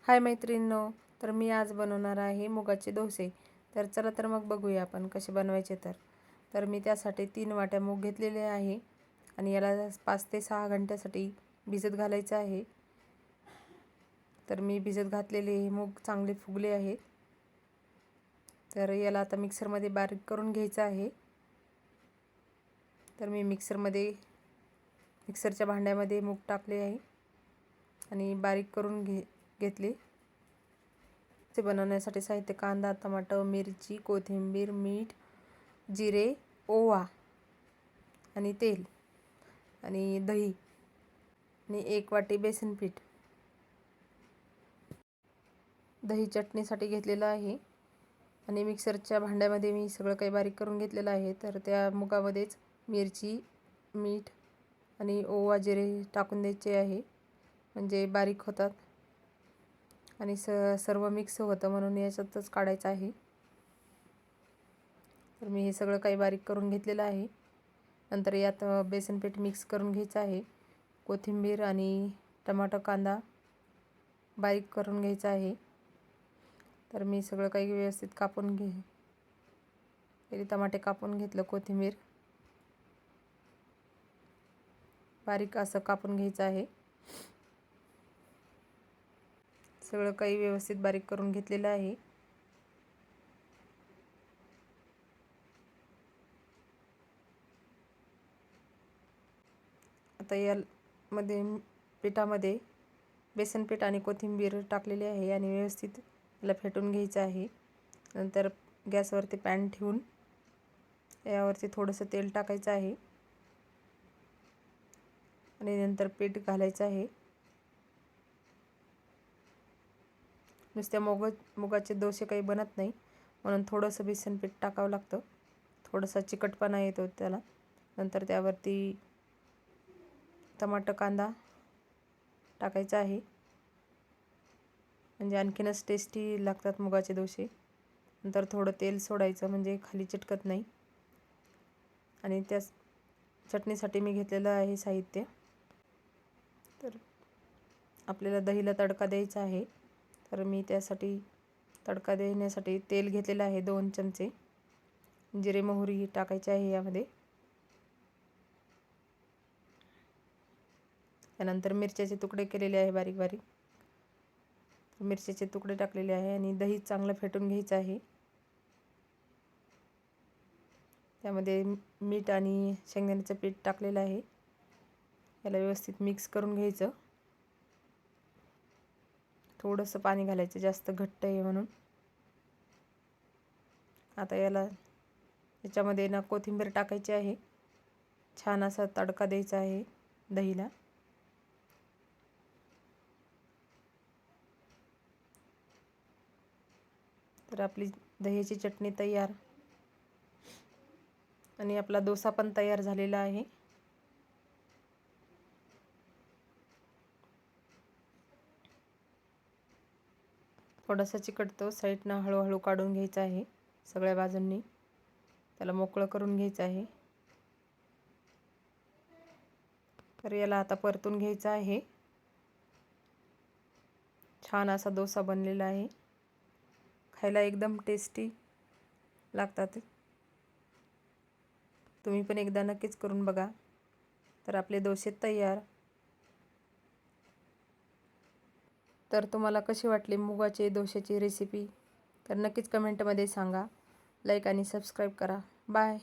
हाय मैत्रिणींनो, तर मी आज बनवणार आहे मुगाचे डोसे. तर चला तर मग बघूया आपण कसे बनवायचे. तर मी त्यासाठी 3 वाट्या मूग घेतलेले आहे आणि याला 5 ते 6 घंट्यासाठी भिजत घालायचं आहे. तर मी भिजत घातलेले हे मूग चांगले फुगले आहेत. तर याला आता मिक्सरमध्ये बारीक करून घ्यायचं आहे. तर मी मिक्सरच्या भांड्यामध्ये मूग टाकले आहे आणि बारीक करून घेतले. ते बनवण्यासाठी साहित्य: कांदा, टमाटर, मिरची, कोथिंबीर, मीठ, जिरे, ओवा आणि तेल आणि दही आणि 1 वाटी बेसन पीठ. दही चटणीसाठी घेतलेलं आहे आणि मिक्सरच्या भांड्यामध्ये मी सगळं काही बारीक करून घेतलेलं आहे. तर त्या मुगामध्येच मिरची, मीठ आणि ओवा, जिरे टाकून द्यायचे आहे, म्हणजे बारीक होतात आणि सर्व मिक्स होतं, म्हणून याच्यातच काढायचं आहे. तर मी हे सगळं काही बारीक करून घेतलेलं आहे. नंतर यात बेसन पीठ मिक्स करून घ्यायचं आहे. कोथिंबीर आणि टमाटर, कांदा बारीक करून घ्यायचा आहे. तर मी सगळं काही व्यवस्थित कापून पहिले टमाटे कापून घेतलं, कोथिंबीर बारीक असं कापून घ्यायचं आहे. सगळं काही व्यवस्थित बारीक करून घेतलेलं आहे. आता यामध्ये पिठामध्ये बेसन पीठ आणि कोथिंबीर टाकलेली आहे आणि व्यवस्थित याला फेटून घ्यायचं आहे. नंतर गॅसवरती पॅन ठेवून यावरती थोडंसं तेल टाकायचं आहे आणि नंतर पीठ घालायचं आहे. नुसत्या मुगाचे डोसे काही बनत नाही, म्हणून थोडंसं बेसन पीठ टाकावं लागतं. थोडासा चिकटपणा येतो त्याला. नंतर त्यावरती टमाटर, कांदा टाकायचा आहे, म्हणजे आणखीनच टेस्टी लागतात मुगाचे डोसे. नंतर थोडं तेल सोडायचं, म्हणजे खाली चिटकत नाही. आणि त्या चटणीसाठी मी घेतलेलं आहे साहित्य. तर आपल्याला दहीला तडका द्यायचा आहे. तर मी त्यासाठी तडका देण्यासाठी तेल घेतलेलं आहे 2 चमचे. जिरे, मोहरी टाकायचे आहे यामध्ये. त्यानंतर मिरच्याचे तुकडे केलेले आहे बारीक बारीक. मिरच्याचे तुकडे टाकलेले आहे आणि दही चांगलं फेटून घ्यायचं आहे. त्यामध्ये मीठ आणि शेंगदाण्याचं पीठ टाकलेलं आहे. याला व्यवस्थित मिक्स करून घ्यायचं. थोडंसं पाणी घालायचं, जास्त घट्ट आहे म्हणून. आता याच्यामध्ये कोथिंबीर टाकायची आहे. छान असा तडका द्यायचा आहे दहीला. तर आपली दह्याची चटणी तयार आणि आपला डोसा पण तयार झालेला आहे. थोडासा चिकटतो, साईडनं हळूहळू काढून घ्यायचा आहे. सगळ्या बाजूंनी त्याला मोकळं करून घ्यायचं आहे. तर याला आता परतून घ्यायचं आहे. छान असा डोसा बनलेला आहे. खायला एकदम टेस्टी लागतात. तुम्ही पण एकदा नक्कीच करून बघा. तर आपले डोसे तयार. तर तुम्हाला कशी वाटली मुगाचे डोशाची रेसिपी? तर नक्कीच कमेंटमध्ये सांगा. लाईक आणि सबस्क्राईब करा. बाय.